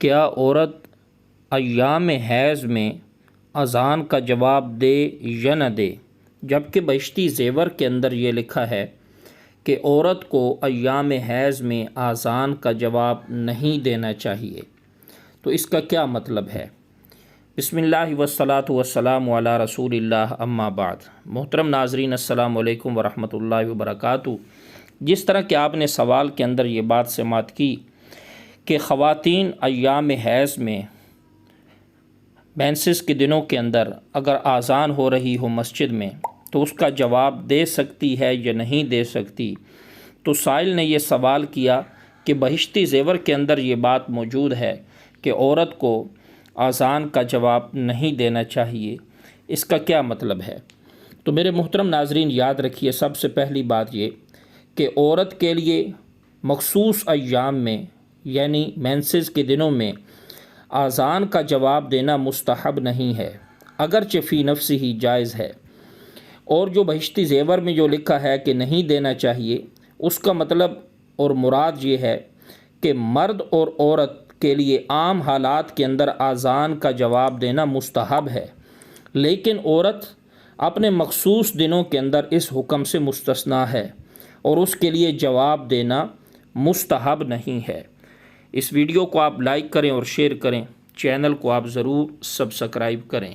کیا عورت ایام حیض میں اذان کا جواب دے یا نہ دے؟ جبکہ بہشتی زیور کے اندر یہ لکھا ہے کہ عورت کو ایام حیض میں اذان کا جواب نہیں دینا چاہیے، تو اس کا کیا مطلب ہے؟ بسم اللہ والصلاۃ والسلام علی رسول اللہ، اما بعد۔ محترم ناظرین، السلام علیکم ورحمۃ اللہ وبرکاتہ۔ جس طرح کہ آپ نے سوال کے اندر یہ بات سماعت کی کہ خواتین ایام حیض میں مینسس کے دنوں کے اندر اگر اذان ہو رہی ہو مسجد میں تو اس کا جواب دے سکتی ہے یا نہیں دے سکتی، تو سائل نے یہ سوال کیا کہ بہشتی زیور کے اندر یہ بات موجود ہے کہ عورت کو اذان کا جواب نہیں دینا چاہیے، اس کا کیا مطلب ہے؟ تو میرے محترم ناظرین، یاد رکھیے، سب سے پہلی بات یہ کہ عورت کے لیے مخصوص ایام میں یعنی مینسز کے دنوں میں اذان کا جواب دینا مستحب نہیں ہے، اگرچہ فی نفس ہی جائز ہے۔ اور جو بہشتی زیور میں جو لکھا ہے کہ نہیں دینا چاہیے، اس کا مطلب اور مراد یہ ہے کہ مرد اور عورت کے لیے عام حالات کے اندر اذان کا جواب دینا مستحب ہے، لیکن عورت اپنے مخصوص دنوں کے اندر اس حکم سے مستثنیٰ ہے اور اس کے لیے جواب دینا مستحب نہیں ہے۔ اس ویڈیو کو آپ لائک کریں اور شیئر کریں، چینل کو آپ ضرور سبسکرائب کریں۔